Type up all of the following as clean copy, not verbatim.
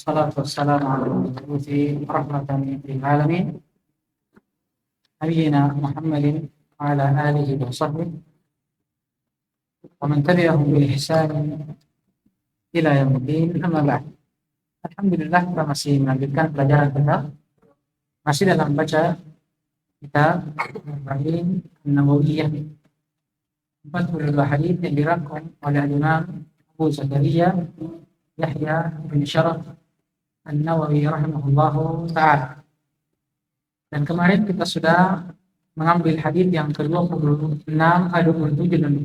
Wassalatu wassalamu ala al-mabu'uthi rahmatan lil alamin nabiyyina Muhammadin wa ala alihi wa sahbihi wa man tabi'ahum bi ihsan ila yaumil din, amma ba'd. Alhamdulillah, kita masih melanjutkan pelajaran kita masih dalam baca kitab Arba'in An-Nawawiyah, 42 hadis yang dirangkum oleh Imam Abu Zakaria Yahya bin Syaraf An-Nawawi rahimahullahu ta'ala. Dan kemarin kita sudah mengambil hadis yang ke-26, 27 dan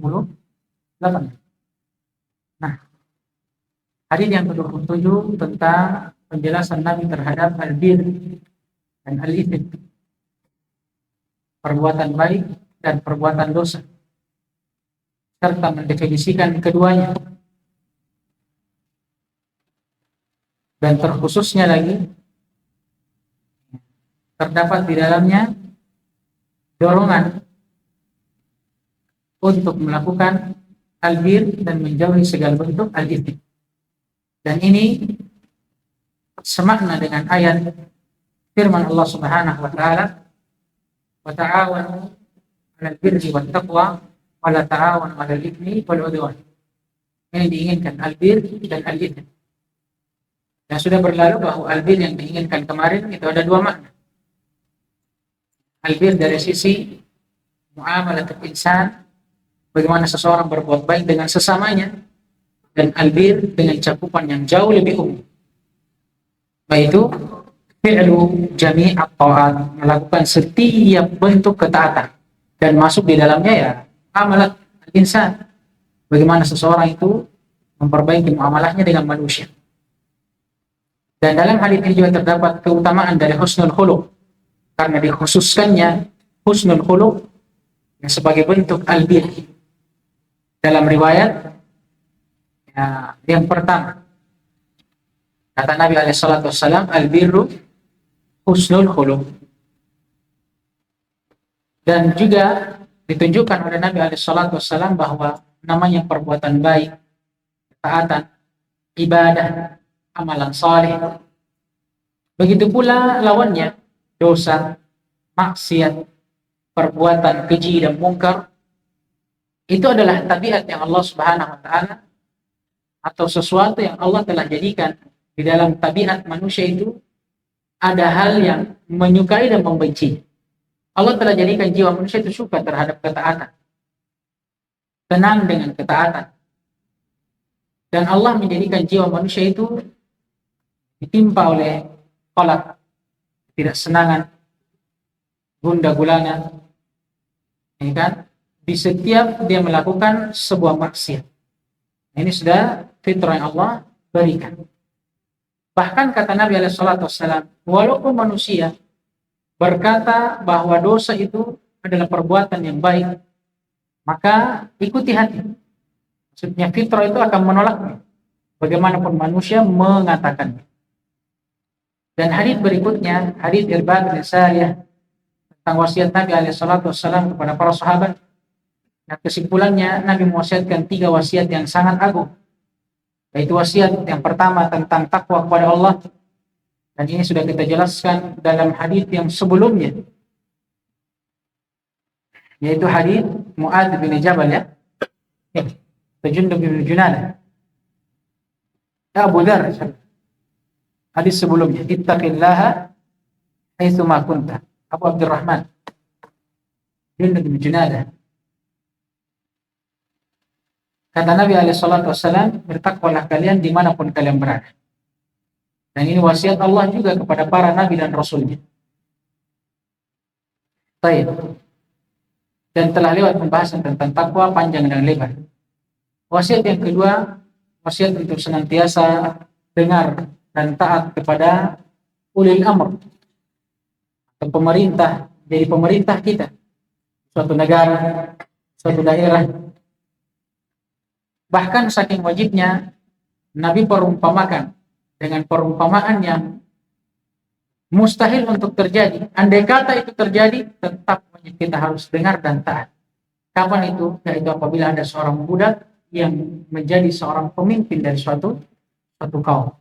28. Nah, hadis yang ke-27 tentang penjelasan Nabi terhadap al-bir dan al-ithim, perbuatan baik dan perbuatan dosa, serta mendefinisikan keduanya. Dan terkhususnya lagi terdapat di dalamnya dorongan untuk melakukan al-bir dan menjauhi segala bentuk al-ithim. Dan ini semakna dengan ayat firman Allah Subhanahu wa taala, "Wa ta'awanu 'alal birri wat taqwa wa la ta'awanu 'alal itsmi wal 'udwan." Ini diinginkan al-bir dan al-ithim. Yang sudah berlalu bahwa al-bir yang diinginkan kemarin itu ada dua makna. Al-bir dari sisi muamalah insan, bagaimana seseorang berbuat baik dengan sesamanya, dan al-bir dengan cakupan yang jauh lebih umum, yaitu fi'lu jami'at ta'at, melakukan setiap bentuk ketaatan, dan masuk di dalamnya ya muamalah insan, bagaimana seseorang itu memperbaiki muamalahnya dengan manusia. Dan dalam hadis ini juga terdapat keutamaan dari husnul khuluq, karena dikhususkannya husnul khuluq yang sebagai bentuk al-bir. Dalam riwayat yang pertama, kata Nabi SAW, al-birru husnul khuluq. Dan juga ditunjukkan oleh Nabi SAW bahwa namanya perbuatan baik, ketaatan, ibadah, amalan saleh, begitu pula lawannya, dosa, maksiat, perbuatan keji dan mungkar, itu adalah tabiat yang Allah Subhanahu wa taala, atau sesuatu yang Allah telah jadikan di dalam tabiat manusia itu ada hal yang menyukai dan membenci. Allah telah jadikan jiwa manusia itu suka terhadap ketaatan, tenang dengan ketaatan. Dan Allah menjadikan jiwa manusia itu ditimpa oleh qalaq, tidak senangan, gundah gulana, ya kan? Di setiap dia melakukan sebuah maksiat. Ini sudah fitrah yang Allah berikan. Bahkan kata Nabi SAW, walaupun manusia berkata bahwa dosa itu adalah perbuatan yang baik, maka ikuti hati. Maksudnya fitrah itu akan menolaknya, bagaimanapun manusia mengatakannya. Dan hadis berikutnya, hadis Irbad bin Sariyah tentang wasiat Nabi SAW kepada para sahabat. Nah, kesimpulannya Nabi mewasiatkan 3 wasiat yang sangat agung. Yaitu wasiat yang pertama tentang takwa kepada Allah. Dan ini sudah kita jelaskan dalam hadis yang sebelumnya. Yaitu hadis Mu'adz bin Jabal, ya. Jundub bin Junadah. Abu Dzar. Hadis sebelumnya, ittaqillaha haitsu ma kunta. Abu Abdurrahman Jundub bin Junadah. Kata Nabi SAW, bertakwalah kalian dimanapun kalian berada. Dan ini wasiat Allah juga kepada para nabi dan rasulnya. Baik. Dan telah lewat pembahasan tentang takwa panjang dan lebar. Wasiat yang kedua, wasiat untuk senantiasa dengar dan taat kepada ulil amr, atau pemerintah, jadi pemerintah kita, suatu negara, suatu daerah. Bahkan saking wajibnya Nabi perumpamakan dengan perumpamaan yang mustahil untuk terjadi. Andai kata itu terjadi, tetap kita harus dengar dan taat. Kapan itu? Yaitu apabila ada seorang budak yang menjadi seorang pemimpin dari suatu kaum.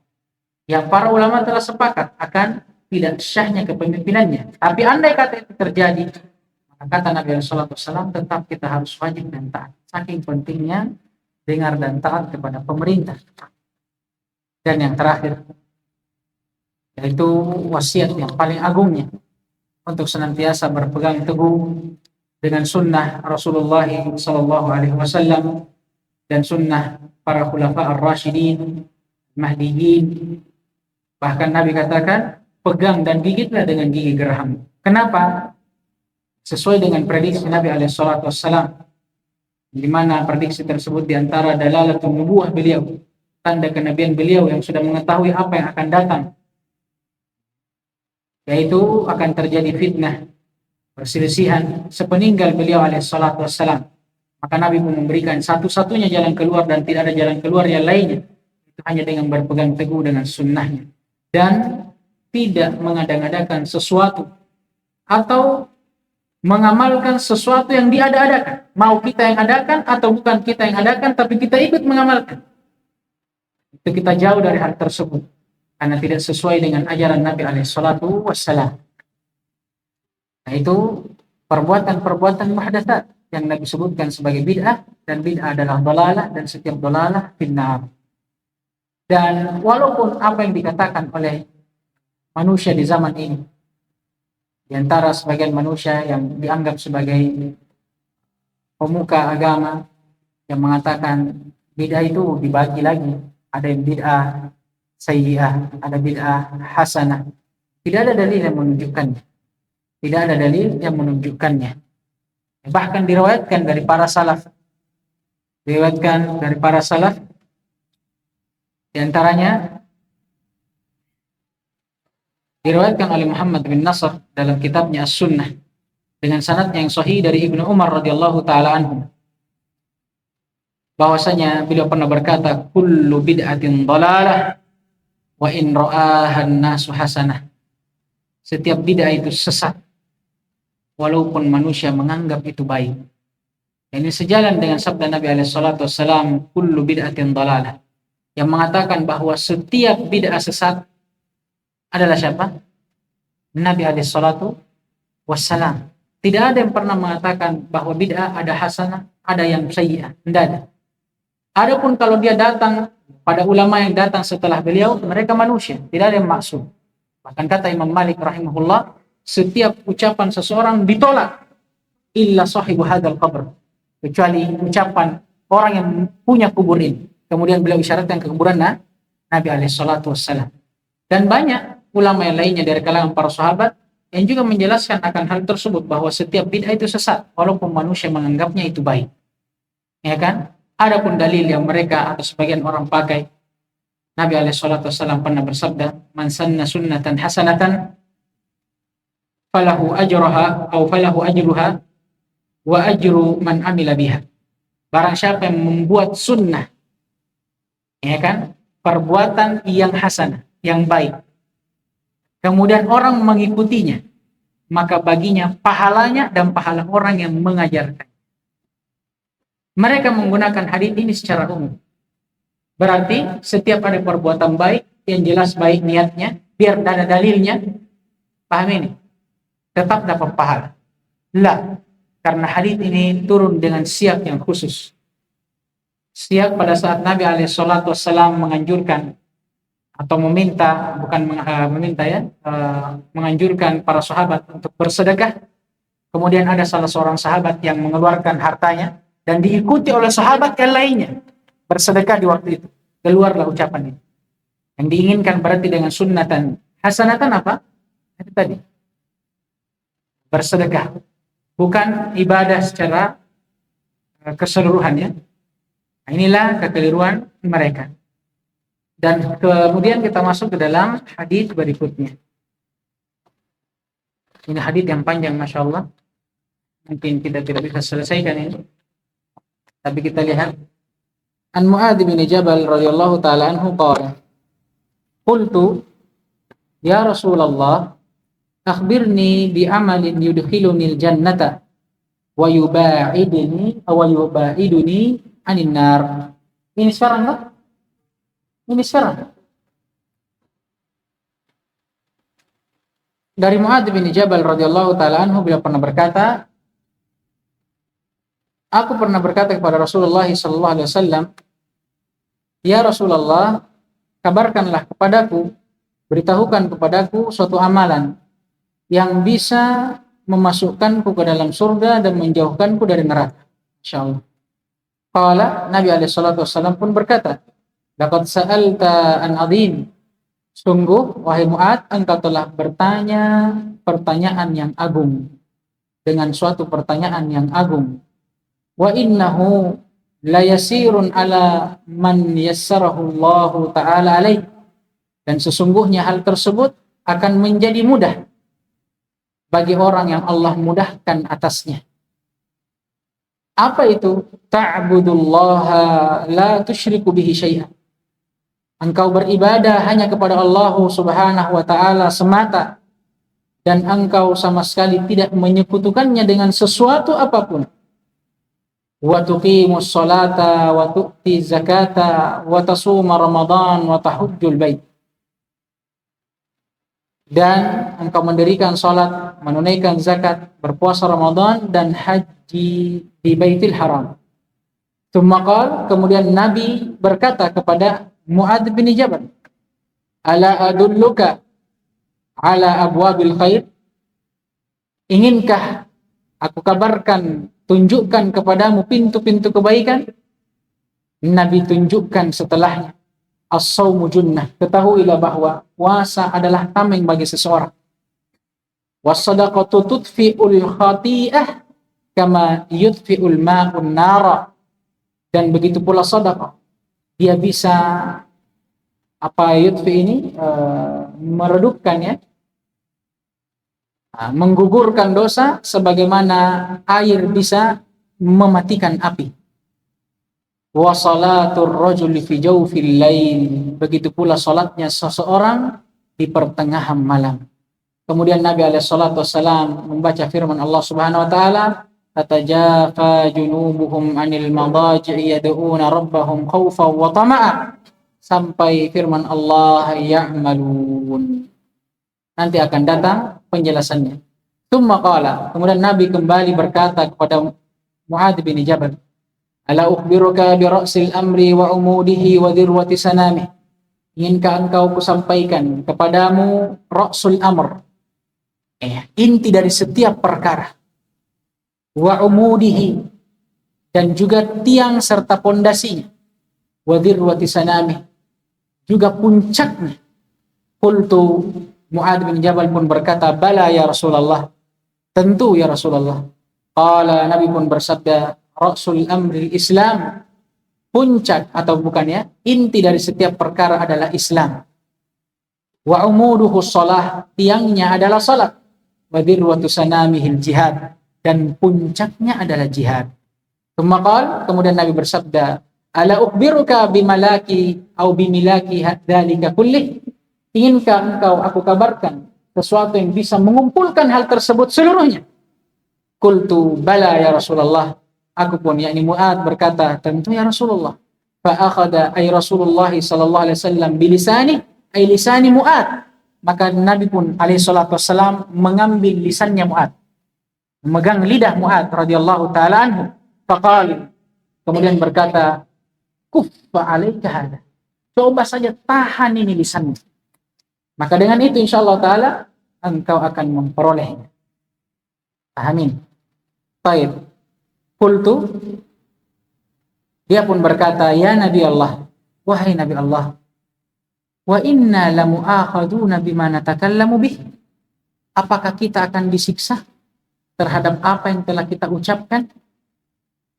yang para ulama telah sepakat akan tidak syahnya kepemimpinannya. Tapi andai kata itu terjadi, maka kata Nabi SAW, tetap kita harus wajib dan taat. Saking pentingnya dengar dan taat kepada pemerintah. Dan yang terakhir, yaitu wasiat yang paling agungnya, untuk senantiasa berpegang teguh dengan sunnah Rasulullah SAW dan sunnah para khulafa ar-rasyidin, mahdiyin. Bahkan Nabi katakan, pegang dan gigitlah dengan gigi geraham. Kenapa? Sesuai dengan prediksi Nabi SAW, di mana prediksi tersebut diantara dalalatul nubuwah beliau, tanda kenabian beliau yang sudah mengetahui apa yang akan datang, yaitu akan terjadi fitnah, perselisihan sepeninggal beliau alaihissalam. Maka Nabi pun memberikan satu-satunya jalan keluar dan tidak ada jalan keluar yang lainnya, itu hanya dengan berpegang teguh dengan sunnahnya dan tidak mengadang-adakan sesuatu atau mengamalkan sesuatu yang diada-adakan, mau kita yang adakan atau bukan kita yang adakan, tapi kita ikut mengamalkan. Itu kita jauh dari hal tersebut karena tidak sesuai dengan ajaran Nabi SAW. Nah, itu perbuatan-perbuatan muhdatsat yang Nabi sebutkan sebagai bid'ah, dan bid'ah adalah dhalalah, dan setiap dhalalah finnar. Dan walaupun apa yang dikatakan oleh manusia di zaman ini, di antara sebagian manusia yang dianggap sebagai pemuka agama, yang mengatakan bid'ah itu dibagi lagi, ada yang bid'ah sayyi'ah, ada bid'ah hasanah. Tidak ada dalil yang menunjukkannya. Tidak ada dalil yang menunjukkannya. Bahkan diriwayatkan dari para salaf. Di antaranya diriwayatkan oleh Muhammad bin Nasr dalam kitabnya As-Sunnah dengan sanadnya yang sahih dari Ibnu Umar radhiyallahu taala anhu, bahwasanya beliau pernah berkata, kullu bid'atin dhalalah wa in ra'aha an-nasu hasanah. Setiap bid'ah itu sesat walaupun manusia menganggap itu baik. Ini sejalan dengan sabda Nabi alaihi salatu wassalam, kullu bid'atin dhalalah, yang mengatakan bahwa setiap bid'ah sesat adalah siapa? Nabi alaihi salatu wassalam. Tidak ada yang pernah mengatakan bahwa bid'ah ada hasanah, ada yang sayyi'ah. Tidak ada. Adapun kalau dia datang pada ulama yang datang setelah beliau, mereka manusia, tidak ada yang maksum. Bahkan kata Imam Malik rahimahullah, setiap ucapan seseorang ditolak illa sahibu hadzal qabr, kecuali ucapan orang yang punya kubur ini. Kemudian beliau isyaratkan ke kuburan Nabi alaihi salatu wassalam. Dan banyak ulama yang lainnya dari kalangan para sahabat yang juga menjelaskan akan hal tersebut, bahwa setiap bid'ah itu sesat walaupun manusia menganggapnya itu baik. Ya kan? Adapun dalil yang mereka atau sebagian orang pakai, Nabi alaihi salatu wassalam pernah bersabda, man sanna sunnatan hasanatan falahu ajruha atau falahu ajruha wa ajru man amila biha. Barang siapa yang membuat sunnah, ya kan, perbuatan yang hasanah, yang baik, kemudian orang mengikutinya, maka baginya pahalanya dan pahala orang yang mengajarkan. Mereka menggunakan hadis ini secara umum. Berarti setiap ada perbuatan baik yang jelas baik niatnya, biar ada dalilnya, paham ini, tetap dapat pahala. Lah, karena hadis ini turun dengan siap yang khusus. Siap pada saat Nabi alaihi salatu wassalam menganjurkan atau meminta, bukan meminta ya, menganjurkan para sahabat untuk bersedekah. Kemudian ada salah seorang sahabat yang mengeluarkan hartanya dan diikuti oleh sahabat yang lainnya bersedekah di waktu itu. Keluarlah ucapan ini. Yang diinginkan berarti dengan sunnatan hasanatan apa? Itu tadi. Bersedekah. Bukan ibadah secara keseluruhannya. Nah, inilah kekeliruan mereka. Dan kemudian kita masuk ke dalam hadis berikutnya. Ini hadis yang panjang, Masya Allah. Mungkin kita tidak bisa selesaikan ini. Tapi kita lihat. An Mu'adz bin Jabal radhiyallahu ta'ala anhu qala, qultu ya Rasulullah, akhbirni bi amalin yudkhiluni al-jannata wa yubaiduni anin nar. Ini sekarang enggak? Ini sekarang. Dari Mu'adz bin Jabal radhiyallahu taala anhu, beliau pernah berkata, aku pernah berkata kepada Rasulullah sallallahu alaihi wasallam, ya Rasulullah, kabarkanlah kepadaku, beritahukan kepadaku suatu amalan yang bisa memasukkanku ke dalam surga dan menjauhkanku dari neraka. Insyaallah. Qala, Nabi alaihi salatu wasallam pun berkata, laqad sa'alta an 'adzim. Sungguh, wahai Mu'adz, engkau telah bertanya pertanyaan yang agung, dengan suatu pertanyaan yang agung. Wa innahu la yasirun ala man yassarahu Allah Ta'ala alaih. Dan sesungguhnya hal tersebut akan menjadi mudah bagi orang yang Allah mudahkan atasnya. Apa itu? Ta'budullaha la tusyriku bihi syai'an. Engkau beribadah hanya kepada Allah Subhanahu wa taala semata, dan engkau sama sekali tidak menyekutukannya dengan sesuatu apapun. Wa tuqimus sholata wa tu'ti zakata wa tasuma ramadan wa tahujjul bait. Dan engkau mendirikan salat, menunaikan zakat, berpuasa Ramadan, dan haji di Baitul Haram. Kemudian Nabi berkata kepada Mu'adz bin Jabal, ala adulluka ala abwabil khair. Inginkah aku kabarkan, tunjukkan kepadamu pintu-pintu kebaikan? Nabi tunjukkan setelahnya, as-shaumu junnah. Ketahuilah bahwa puasa adalah tameng bagi seseorang. Was-shadaqatu tudfi'ul khati'ah kama yudfi'ul ma'un nara. Dan begitu pula sedekah, dia bisa yudfi ini meredupkan, ya, menggugurkan dosa sebagaimana air bisa mematikan api. Wa salatur rajuli fi jawfil lail. Begitu pula salatnya seseorang di pertengahan malam. Kemudian Nabi alaihi salatu wassalam membaca firman Allah Subhanahu wa taala, tatajafa junubuhum 'anil madaji'i yad'una rabbahum khaufan wa tama'a, sampai firman Allah ya'malun. Nanti akan datang penjelasannya. Tsumma qala, kemudian Nabi kembali berkata kepada Mu'adz bin Jabal, ala ukhbiruka bi ra'sil amri wa umudihi wa dirwati sanamih. Inginkah engkau kusampaikan kepadamu ra'sul amr, inti dari setiap perkara, wa umudihi, dan juga tiang serta pondasinya, wa dirwati sanamih, juga puncaknya. Qultu, Mu'adz bin Jabal pun berkata, bala ya Rasulullah, tentu ya Rasulullah. Qala, Nabi pun bersabda, ra'sul amri Islam, puncak atau bukan, ya, inti dari setiap perkara adalah Islam. Wa umuduhu shalah, tiangnya adalah salat. Wa dirwatu sanamihil jihad, dan puncaknya adalah jihad. Kemudian Nabi bersabda, ala ukhbiruka bimalaki au bimilaki dzalika kullih. Inginkah engkau aku kabarkan sesuatu yang bisa mengumpulkan hal tersebut seluruhnya? Qultu bala ya Rasulullah. Aku pun, yakni Mu'adz, berkata, tentu ya Rasulullah. Fa akhadha ay Rasulullah sallallahu alaihi wasallam bilisani ay lisani Mu'adz. Maka Nabi pun alaihi salatu wasallam mengambil lisannya Mu'adz, memegang lidah Mu'adz radhiyallahu taala anhu. Faqala, kemudian berkata, kuffa alaika hada, coba saja tahan ini lisanmu, maka dengan itu insyaallah taala engkau akan memperolehnya. Amin. Baik. Qultu, dia pun berkata, ya Nabi Allah, wahai Nabi Allah, wa inna lamu'akhaduna bima natakallamu bih. Apakah kita akan disiksa terhadap apa yang telah kita ucapkan?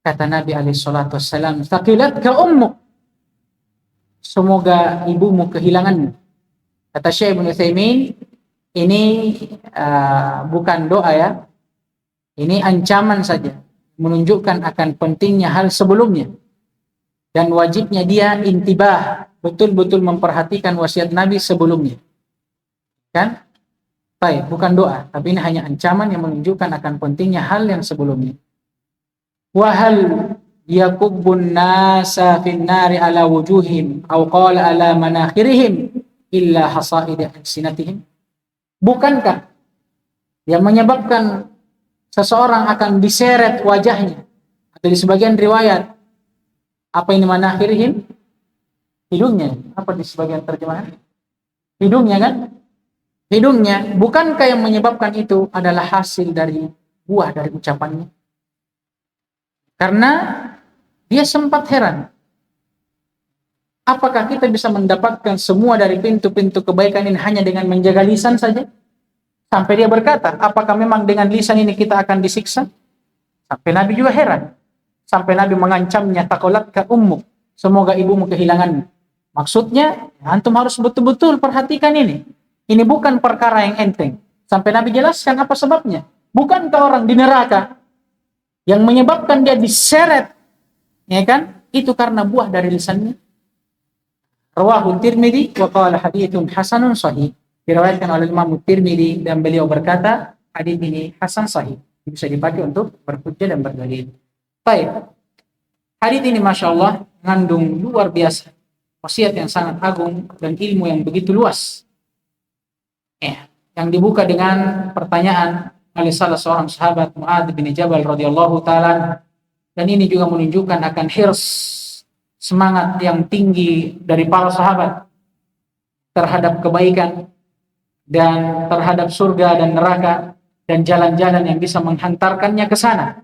Kata Nabi alaihi salatu wassalam, thaqilatka ummuk, semoga ibumu kehilanganmu. Kata Syekh Ibnu Utsaimin, ini bukan doa, ya, ini ancaman saja, menunjukkan akan pentingnya hal sebelumnya dan wajibnya dia intibah, betul-betul memperhatikan wasiat Nabi sebelumnya, kan? Baik, bukan doa, tapi ini hanya ancaman yang menunjukkan akan pentingnya hal yang sebelumnya. Wa hal yakubbun nasa fin nari ala wujuhim aw qala ala manakhirihim illa hasaid alsinatihim. Bukankah yang menyebabkan seseorang akan diseret wajahnya, atau di sebagian riwayat, apa ini manakhirihim? Hidungnya. Apa di sebagian terjemahan? Hidungnya kan? Hidungnya. Bukankah yang menyebabkan itu adalah hasil dari buah dari ucapannya? Karena dia sempat heran. Apakah kita bisa mendapatkan semua dari pintu-pintu kebaikan ini hanya dengan menjaga lisan saja? Sampai dia berkata, apakah memang dengan lisan ini kita akan disiksa? Sampai Nabi juga heran. Sampai Nabi mengancamnya, takolatka ummuk, semoga ibumu kehilanganmu. Maksudnya, antum harus betul-betul perhatikan ini. Ini bukan perkara yang enteng. Sampai Nabi jelaskan apa sebabnya. Bukankah orang di neraka yang menyebabkan dia diseret, ya kan? Itu karena buah dari lisannya. Rawahu Tirmidzi wa qala haditsun hasanun sahih. Diriwayatkan oleh Imam Tirmidzi dan beliau berkata, hadits ini hasan sahih. Bisa dipakai untuk berhujjah dan berdalil. Baik. Hadits ini Masya Allah mengandung luar biasa wasiat yang sangat agung dan ilmu yang begitu luas. Yang dibuka dengan pertanyaan oleh salah seorang sahabat Mu'adz bin Jabal radhiyallahu taala, dan ini juga menunjukkan akan hirs, semangat yang tinggi dari para sahabat terhadap kebaikan dan terhadap surga dan neraka dan jalan-jalan yang bisa menghantarkannya ke sana.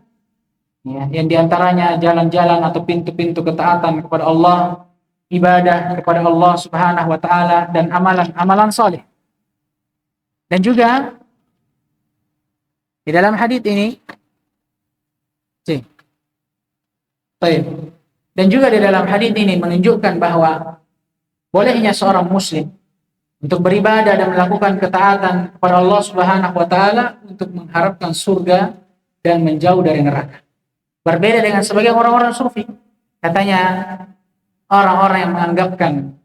Ya, yang diantaranya jalan-jalan atau pintu-pintu ketaatan kepada Allah, ibadah kepada Allah Subhanahu wa taala, dan amalan-amalan saleh. Dan juga di dalam hadits ini dan juga di dalam hadits ini menunjukkan bahwa bolehnya seorang muslim untuk beribadah dan melakukan ketaatan kepada Allah Subhanahu wa taala untuk mengharapkan surga dan menjauh dari neraka. Berbeda dengan sebagian orang-orang sufi. Katanya orang-orang yang menganggapkan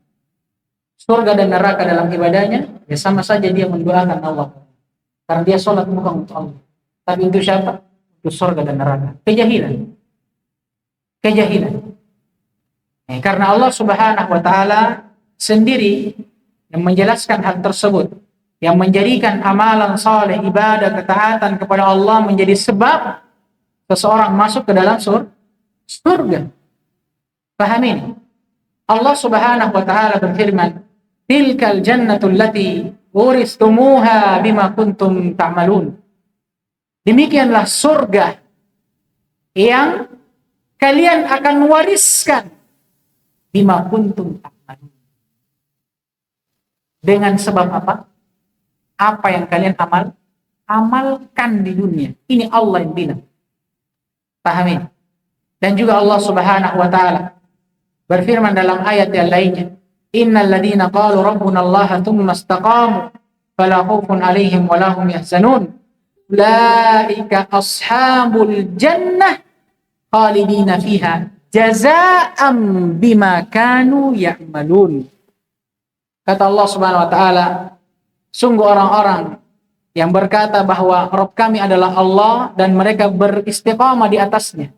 surga dan neraka dalam ibadahnya, ya sama saja dia mendoakan Allah. Karena dia sholat bukan untuk Allah. Tapi untuk siapa? Untuk surga dan neraka. Kejahilan. Karena Allah Subhanahu wa taala sendiri yang menjelaskan hal tersebut, yang menjadikan amalan saleh, ibadah, ketaatan kepada Allah menjadi sebab seseorang masuk ke dalam surga. Paham ini? Allah Subhanahu wa taala berfirman, "Tilkal jannatu allati uristumuha bima kuntum ta'malun." Demikianlah surga yang kalian akan wariskan bima kuntum ta'malun. Dengan sebab apa? Apa yang kalian amalkan di dunia. Ini Allah yang bilang. Pahami? Dan juga Allah Subhanahu wa taala berfirman dalam ayat yang lainnya, innal ladzina qalu rabbuna Allah tsumma istaqamu fala khaufun 'alaihim wa lahum yahzanun ulaika ashabul jannah khalidina fiha jazaa'an bima kanu ya'malun. Kata Allah Subhanahu wa taala, sungguh orang-orang yang berkata bahwa Rabb kami adalah Allah dan mereka beristiqamah di atasnya.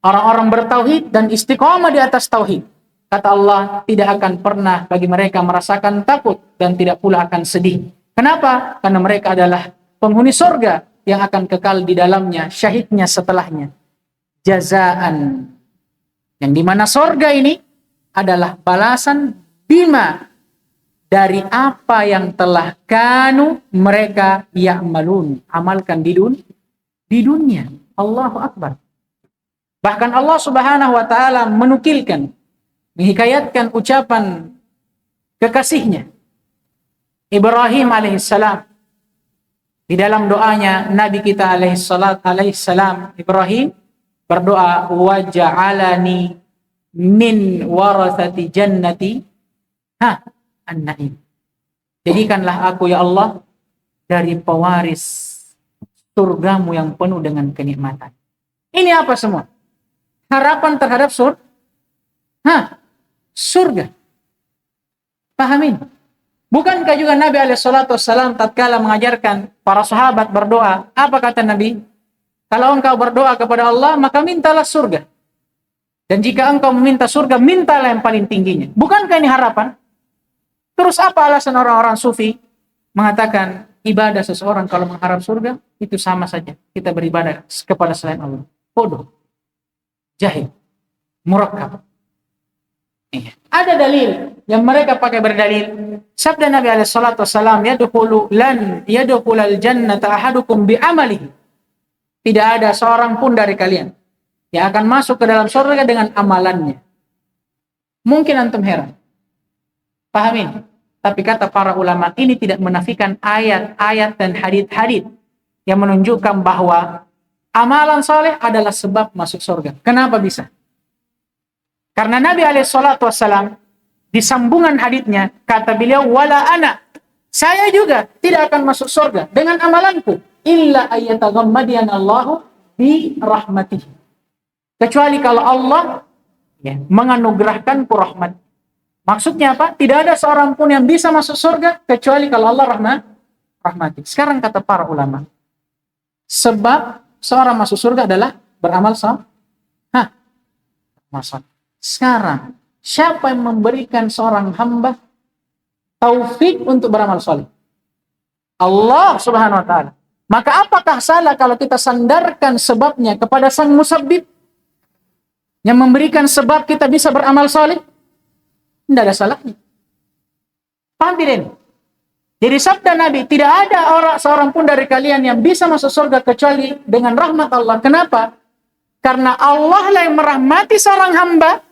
Orang-orang bertauhid dan istiqamah di atas tauhid. Kata Allah, tidak akan pernah bagi mereka merasakan takut dan tidak pula akan sedih. Kenapa? Karena mereka adalah penghuni surga yang akan kekal di dalamnya, syahidnya setelahnya. Jazaan. Yang dimana surga ini adalah balasan bima, dari apa yang telah kanu mereka ya'malun, amalkan di dunia. Allahu Akbar. Bahkan Allah Subhanahu wa taala menukilkan, menghikayatkan ucapan kekasihnya Ibrahim alaihissalam di dalam doanya. Nabi kita alaihissalam Ibrahim berdoa, waja'alani min warathati jannati an-na'im. Jadikanlah aku ya Allah dari pewaris surgamu yang penuh dengan kenikmatan. Ini apa semua? Harapan terhadap surga. Pahamin. Bukankah juga Nabi alaihissalam tatkala mengajarkan para sahabat berdoa, apa kata Nabi? Kalau engkau berdoa kepada Allah, maka mintalah surga. Dan jika engkau meminta surga, mintalah yang paling tingginya. Bukankah ini harapan? Terus apa alasan orang-orang sufi mengatakan ibadah seseorang kalau mengharap surga, itu sama saja kita beribadah kepada selain Allah. Bodoh, jahil, murakkab. Ada dalil yang mereka pakai berdalil. Sabda Nabi alaihi salatu wasallam, yadkhulul jannata ahadukum bi amalihi. Tidak ada seorang pun dari kalian yang akan masuk ke dalam surga dengan amalannya. Mungkin antum heran. Pahamin. Tapi kata para ulama, ini tidak menafikan ayat-ayat dan hadits-hadits yang menunjukkan bahwa amalan soleh adalah sebab masuk surga. Kenapa bisa? Karena Nabi SAW di sambungan haditsnya kata beliau, wala ana, saya juga tidak akan masuk surga dengan amalanku illa ayyataghammadiyana Allahu bi rahmatihi, kecuali kalau Allah menganugerahkanku rahmat. Maksudnya apa? Tidak ada seorang pun yang bisa masuk surga kecuali kalau Allah rahmati. Sekarang kata para ulama, sebab seorang masuk surga adalah beramal saleh. Sekarang, siapa yang memberikan seorang hamba taufik untuk beramal saleh? Allah Subhanahu wa taala. Maka apakah salah kalau kita sandarkan sebabnya kepada sang musabbib yang memberikan sebab kita bisa beramal saleh? Tidak ada salahnya. Paham tidak ini? Jadi sabda Nabi, tidak ada seorang pun dari kalian yang bisa masuk surga kecuali dengan rahmat Allah. Kenapa? Karena Allah lah yang merahmati seorang hamba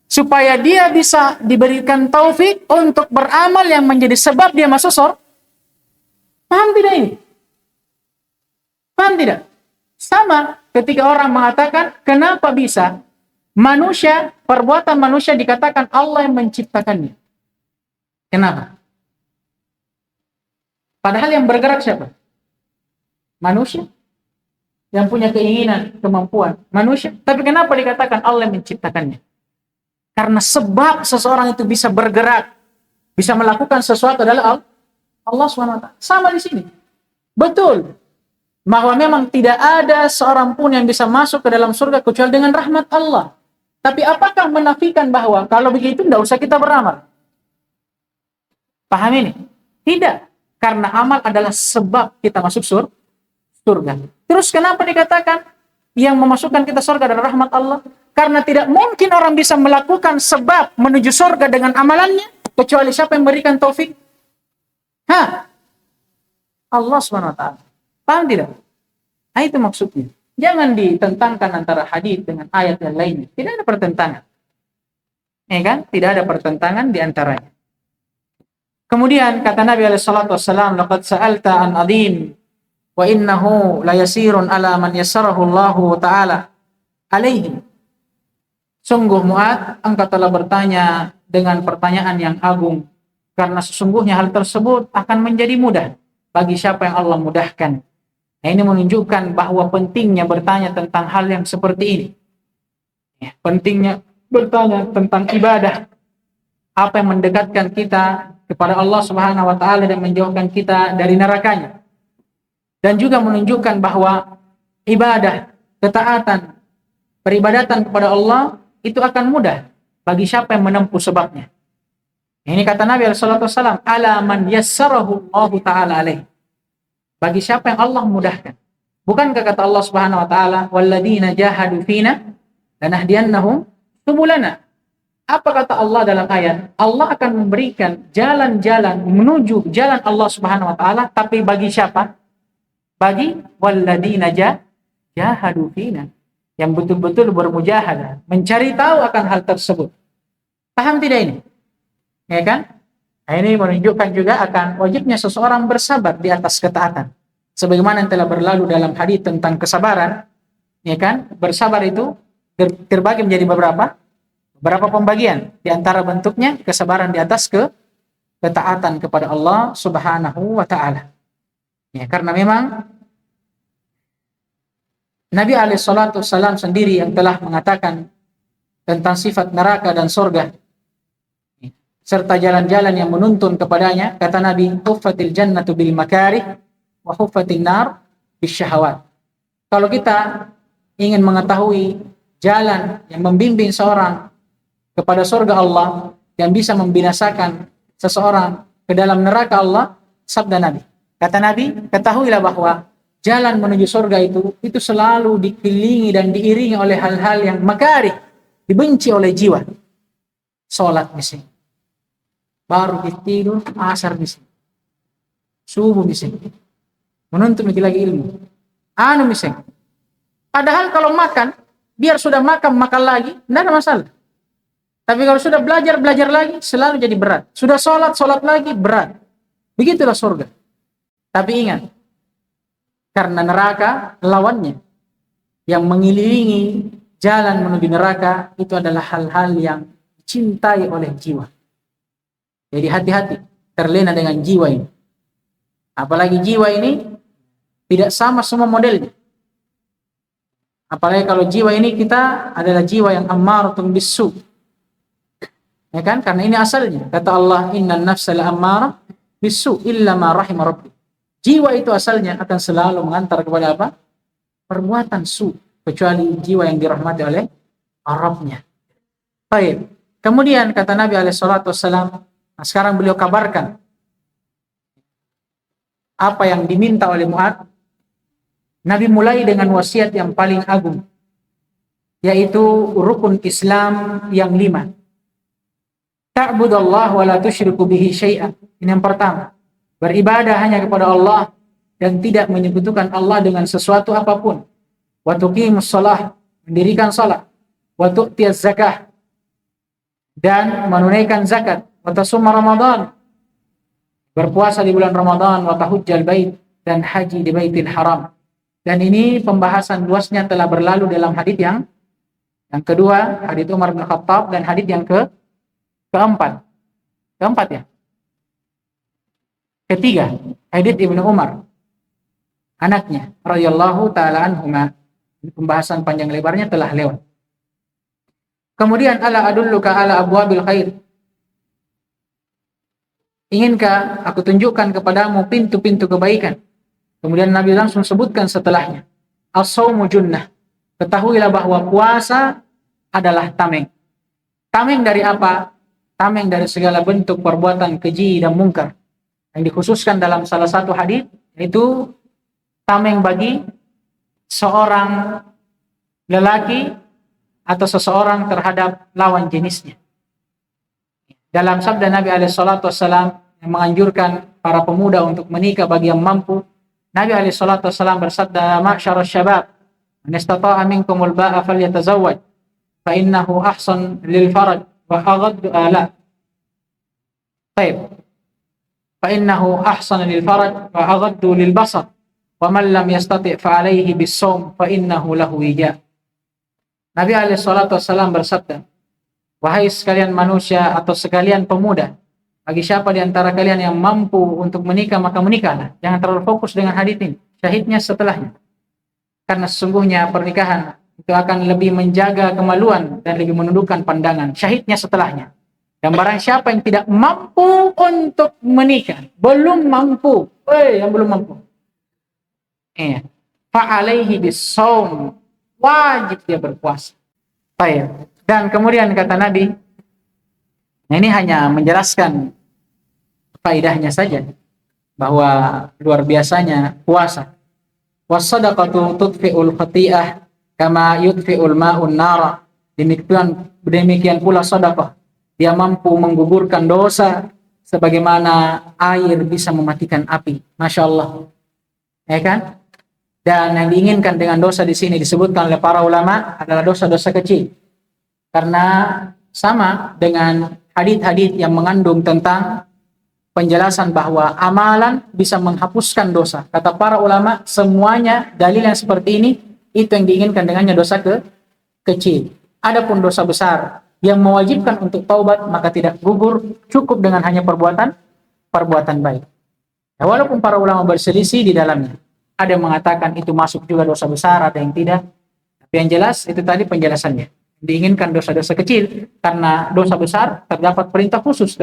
supaya dia bisa diberikan taufik untuk beramal yang menjadi sebab dia masuk surga. Paham tidak ini? Paham tidak? Sama ketika orang mengatakan, kenapa bisa manusia, perbuatan manusia dikatakan Allah yang menciptakannya? Kenapa? Padahal yang bergerak siapa? Manusia. Yang punya keinginan, kemampuan. Manusia. Tapi kenapa dikatakan Allah yang menciptakannya? Karena sebab seseorang itu bisa bergerak, bisa melakukan sesuatu adalah Allah SWT. Sama di sini. Betul. Bahwa memang tidak ada seorang pun yang bisa masuk ke dalam surga kecuali dengan rahmat Allah. Tapi apakah menafikan bahwa kalau begitu tidak usah kita beramal? Paham ini? Tidak. Karena amal adalah sebab kita masuk surga. Terus kenapa dikatakan yang memasukkan kita surga adalah rahmat Allah? Karena tidak mungkin orang bisa melakukan sebab menuju surga dengan amalannya kecuali siapa yang memberikan taufik? Allah SWT. Paham tidak? Nah, itu maksudnya. Jangan ditentangkan antara hadis dengan ayat yang lainnya. Tidak ada pertentangan. Ya kan? Tidak ada pertentangan di antaranya. Kemudian kata Nabi SAW, laqad sa'alta an adhim wa innahu la yasirun ala man yassarahu Allahu ta'ala alaihi. Sungguh Mu'ad, engkau telah bertanya dengan pertanyaan yang agung, karena sesungguhnya hal tersebut akan menjadi mudah bagi siapa yang Allah mudahkan. Nah, ini menunjukkan bahwa pentingnya bertanya tentang hal yang seperti ini. Pentingnya bertanya tentang ibadah. Apa yang mendekatkan kita kepada Allah Subhanahu wa taala dan menjauhkan kita dari nerakanya. Dan juga menunjukkan bahwa ibadah, ketaatan, peribadatan kepada Allah itu akan mudah bagi siapa yang menempuh sebabnya. Ini kata Nabi sallallahu alaihi wasallam, ala man yassarahu Allah taala alaih. Bagi siapa yang Allah mudahkan. Bukankah kata Allah Subhanahu wa taala, walladzina jahadu fina lanahdiyannahum subulana. Apa kata Allah dalam ayat? Allah akan memberikan jalan-jalan menuju jalan Allah Subhanahu wa taala, tapi bagi siapa? Bagi walladzina jahadu fina, yang betul-betul bermujahadah, mencari tahu akan hal tersebut. Paham tidak ini? Ya kan? Nah, ini menunjukkan juga akan wajibnya seseorang bersabar di atas ketaatan. Sebagaimana yang telah berlalu dalam hadis tentang kesabaran, ya kan? Bersabar itu terbagi menjadi beberapa pembagian. Di antara bentuknya kesabaran di atas ketaatan kepada Allah Subhanahu wa taala. Ya, karena memang Nabi alaihissalam sendiri yang telah mengatakan tentang sifat neraka dan surga serta jalan-jalan yang menuntun kepadanya. Kata Nabi, huffatil jannatu bil makarih wa huffatin nar bis syahawat. Kalau kita ingin mengetahui jalan yang membimbing seorang kepada surga Allah, yang bisa membinasakan seseorang ke dalam neraka Allah, sabda Nabi, Kata Nabi, ketahuilah bahwa jalan menuju surga itu selalu dikelilingi dan diiringi oleh hal-hal yang makarih, dibenci oleh jiwa. Salat misalnya, baru tidur, asar misalnya, subuh misalnya, menuntut lagi ilmu, misalnya. Padahal kalau makan, biar sudah makan lagi, tidak ada masalah. Tapi kalau sudah belajar lagi, selalu jadi berat. Sudah sholat lagi, berat. Begitulah surga. Tapi ingat, karena neraka lawannya, yang mengelilingi jalan menuju neraka, itu adalah hal-hal yang dicintai oleh jiwa. Jadi hati-hati, terlena dengan jiwa ini. Apalagi jiwa ini tidak sama semua modelnya. Apalagi kalau jiwa ini kita adalah jiwa yang ammaratun bisu. Ya kan? Karena ini asalnya. Kata Allah, innan nafsa la'ammarah bisu illa ma rahima rabbi. Jiwa itu asalnya akan selalu mengantar kepada apa? Perbuatan su. Kecuali jiwa yang dirahmati oleh Rabbnya. Baik. Kemudian kata Nabi SAW, nah sekarang beliau kabarkan apa yang diminta oleh Mu'adz. Nabi mulai dengan wasiat yang paling agung, yaitu rukun Islam yang 5. Ta'budallah wa la tusyriku bihi syai'an. Ini yang pertama. Beribadah hanya kepada Allah dan tidak menyekutukan Allah dengan sesuatu apapun. Wa tuqimus shalah, mendirikan salat. Wa tu'tiyaz zakah, dan menunaikan zakat. Wa tasumma Ramadan, berpuasa di bulan Ramadan. Wa tahujjal bait, dan haji di Baitul Haram. Dan ini pembahasan luasnya telah berlalu dalam hadis yang kedua, hadis Umar bin Khattab, dan hadis yang keempat ya. Ketiga, hadis Ibnu Umar, anaknya radhiyallahu taala anhuma. Pembahasan panjang lebarnya telah lewat. Kemudian, ala adulluka ala abwabil khair. Inginkah aku tunjukkan kepadamu pintu-pintu kebaikan? Kemudian Nabi langsung sebutkan setelahnya, as-shaumu junnah. Ketahuilah bahwa puasa adalah tameng. Tameng dari apa? Tameng dari segala bentuk perbuatan keji dan mungkar. Yang dikhususkan dalam salah satu hadis, yaitu tameng bagi seorang lelaki atau seseorang terhadap lawan jenisnya. Dalam sabda Nabi SAW yang menganjurkan para pemuda untuk menikah bagi yang mampu, Nabi SAW bersabda, ma'syarus syabab, man istata'a minkumul ba'a falyatazawwaj, fa innahu ahsan lil faraj wa aghaddu ala. Baik. Fa innahu ahsan lil faraj wa aghaddu lil basar, wa man lam yastati' fa alayhi bis-shaum fa innahu lahu wija. Nabi SAW bersabda, wahai sekalian manusia atau sekalian pemuda, bagi siapa di antara kalian yang mampu untuk menikah, maka menikahlah. Jangan terlalu fokus dengan hadits ini. Syahidnya setelahnya. Karena sesungguhnya pernikahan itu akan lebih menjaga kemaluan dan lebih menundukkan pandangan. Syahidnya setelahnya. Dan barang siapa yang tidak mampu untuk menikah, belum mampu, yang belum mampu, fa'alaihi bis-shaum, wajib dia berpuasa. Baik. Dan kemudian kata Nabi, nah ini hanya menjelaskan faedahnya saja, bahwa luar biasanya puasa. Was-shadaqatu tudfi'ul khati'ah kama yudfi'ul ma'un nara. Demikian pula sedekah, dia mampu menggugurkan dosa sebagaimana air bisa mematikan api. Masya Allah, ya kan? Dan yang diinginkan dengan dosa di sini disebutkan oleh para ulama adalah dosa-dosa kecil, karena sama dengan hadits-hadits yang mengandung tentang penjelasan bahwa amalan bisa menghapuskan dosa. Kata para ulama, semuanya dalil yang seperti ini itu yang diinginkan dengannya dosa kecil. Adapun dosa besar yang mewajibkan untuk taubat, maka tidak gugur, cukup dengan hanya perbuatan baik. Nah, walaupun para ulama berselisih di dalamnya, ada yang mengatakan itu masuk juga dosa besar, ada yang tidak. Tapi yang jelas itu tadi penjelasannya. Diinginkan dosa-dosa kecil, karena dosa besar terdapat perintah khusus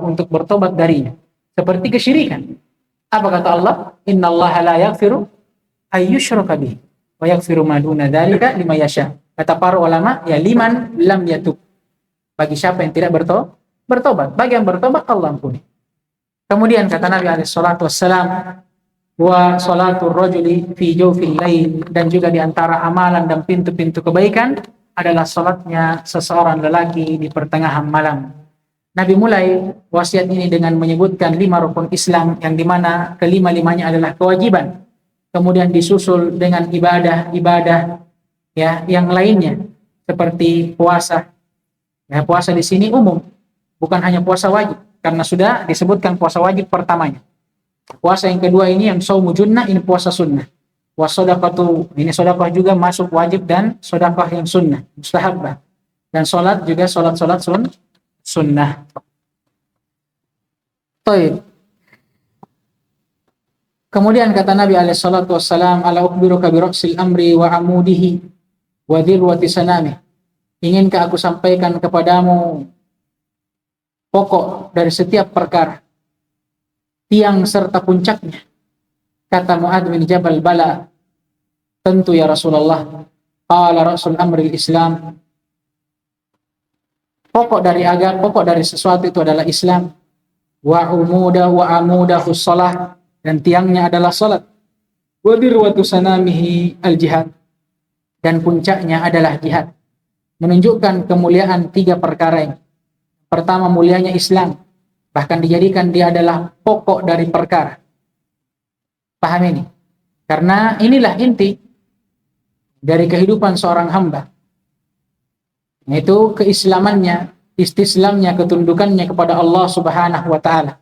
untuk bertobat darinya, seperti kesyirikan. Apa kata Allah? Innallaha la yaghfiru ayyushraka bihi wa yaghfiru ma duna dzalika liman yasha. Kata para ulama, ya liman lam yatub, bagi siapa yang tidak bertobat. Bagi yang bertobat Allah ampuni. Kemudian kata Nabi SAW, wa salatul rajuli fi jawfil lail, dan juga di antara amalan dan pintu-pintu kebaikan adalah salatnya seseorang lelaki di pertengahan malam. Nabi mulai wasiat ini dengan menyebutkan 5 rukun Islam yang dimana kelima-limanya adalah kewajiban. Kemudian disusul dengan ibadah-ibadah ya yang lainnya seperti puasa. Ya, puasa di sini umum, bukan hanya puasa wajib karena sudah disebutkan puasa wajib pertamanya. Puasa yang kedua ini yang shaumu junnah, ini puasa sunnah. Wasodaqatu, ini sedekah juga masuk wajib dan sedekah yang sunnah, mustahabbah. Dan salat juga salat sunnah. Baik. Kemudian kata Nabi alaihi salatu wassalam, ala ukhbiruka bi ra'sil amri wa amudihi wa dhirwati sanamih. Inginkah aku sampaikan kepadamu pokok dari setiap perkara, tiang serta puncaknya? Kata Mu'adz bin Jabal, bala, tentu ya Rasulullah. Qala ra'sul amri Islam. Pokok dari sesuatu itu adalah Islam. Wa amudahu shalah, dan tiangnya adalah salat. Wa dirwatu sanamihi al-jihad, dan puncaknya adalah jihad. Menunjukkan kemuliaan 3 perkara ini. Pertama, mulianya Islam, bahkan dijadikan dia adalah pokok dari perkara. Paham ini? Karena inilah inti dari kehidupan seorang hamba, yaitu keislamannya, istislamnya, ketundukannya kepada Allah Subhanahu wa ta'ala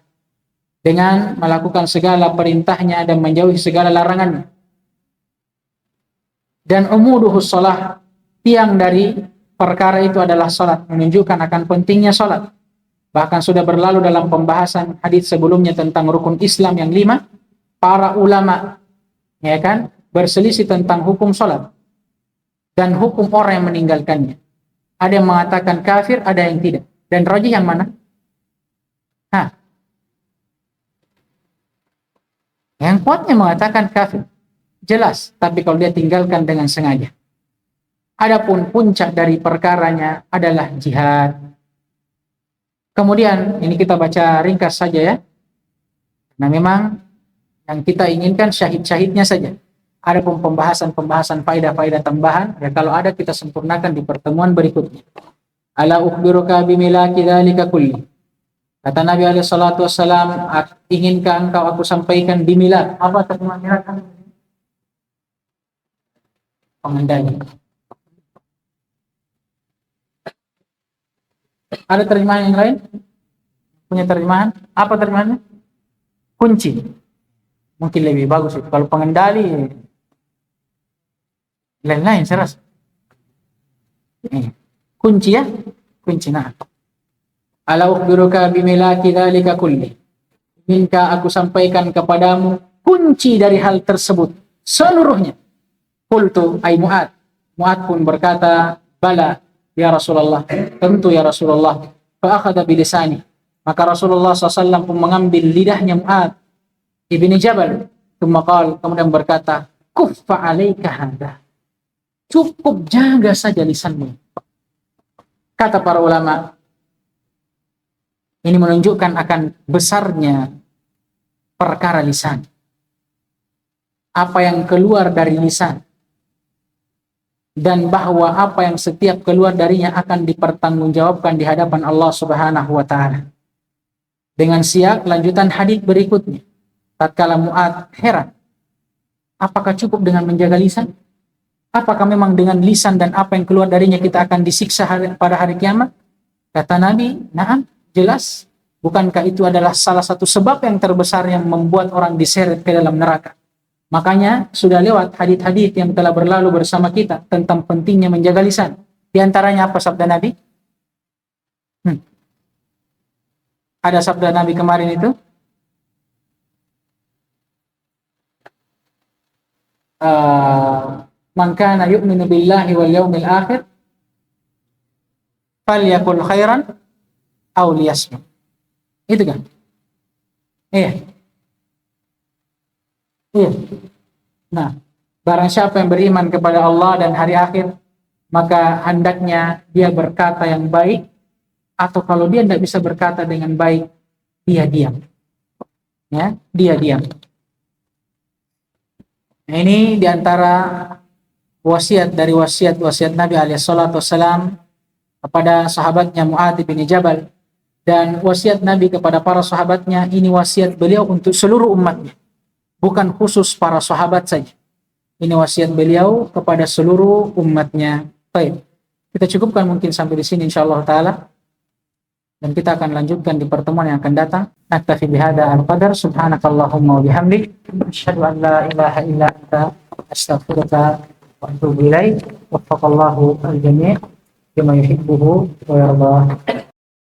dengan melakukan segala perintahnya dan menjauhi segala larangannya. Dan umuduhus shalah, tiang dari perkara itu adalah salat, menunjukkan akan pentingnya salat. Bahkan sudah berlalu dalam pembahasan hadis sebelumnya tentang rukun Islam yang 5, para ulama ya kan berselisih tentang hukum salat dan hukum orang yang meninggalkannya. Ada yang mengatakan kafir, ada yang tidak. Dan rajih yang mana? Yang kuatnya mengatakan kafir, jelas, tapi kalau dia tinggalkan dengan sengaja. Adapun puncak dari perkaranya adalah jihad. Kemudian ini kita baca ringkas saja ya. Nah, memang yang kita inginkan syahid-syahidnya saja. Adapun pembahasan faedah-faedah tambahan, ya kalau ada kita sempurnakan di pertemuan berikutnya. Ala ukhbiruka bimilaki dzalika kulli. Kata Nabi alaihi salatu wassalam, inginkah engkau aku sampaikan bimilak? Apa terjemahan milak? Pengendali. Ada terjemahan yang lain? Punya terjemahan? Apa terjemahannya? Kunci. Mungkin lebih bagus itu. Kalau pengendali lain-lain saya rasa. Kunci ya? Kunci. Nah. Ala ukhbiruka bimilaki dzalika kulli. Inginkah aku sampaikan kepadamu kunci dari hal tersebut seluruhnya? Qultu ay Mu'adz. Mu'adz pun berkata, bala ya Rasulullah, tentu ya Rasulullah. Fa akhadha bilisani. Maka Rasulullah SAW pun mengambil lidahnya Mu'adz ibni Jabal. Kemudian berkata, kuffa alaika hadha. Cukup jaga saja lisanmu. Kata para ulama, ini menunjukkan akan besarnya perkara lisan. Apa yang keluar dari lisan. Dan bahwa apa yang setiap keluar darinya akan dipertanggungjawabkan di hadapan Allah Subhanahu wa ta'ala. Dengan siak lanjutan hadits berikutnya. Tatkala Mu'adz heran, apakah cukup dengan menjaga lisan? Apakah memang dengan lisan dan apa yang keluar darinya kita akan disiksa pada hari kiamat? Kata Nabi, na'am, jelas. Bukankah itu adalah salah satu sebab yang terbesar yang membuat orang diseret ke dalam neraka? Makanya sudah lewat hadits-hadits yang telah berlalu bersama kita tentang pentingnya menjaga lisan. Di antaranya apa sabda Nabi? Ada sabda Nabi kemarin itu? Man kana yu'minu billahi wal yawmil akhir falyakul khairan aw liyasmut. Itu kan? Iya. Nah, barang siapa yang beriman kepada Allah dan hari akhir, maka hendaknya dia berkata yang baik, atau kalau dia tidak bisa berkata dengan baik, dia diam. Ya, dia diam. Nah, ini diantara wasiat dari wasiat Nabi alaihi salatu wassalam kepada sahabatnya Muadz bin Jabal, dan wasiat Nabi kepada para sahabatnya ini wasiat beliau untuk seluruh umatnya, bukan khusus para sahabat saja. Ini wasiat beliau kepada seluruh umatnya. Baik, kita cukupkan mungkin sampai di sini insyaallah taala, dan kita akan lanjutkan di pertemuan yang akan datang. Naktafi bihada al-qadar, subhanakallahumma wa bihamdik, asyhadu an la ilaha illa anta, astaghfiruka wa atubu ilaik. Waffaqallahu al-jami' bima yuhibbuhu wa yardah.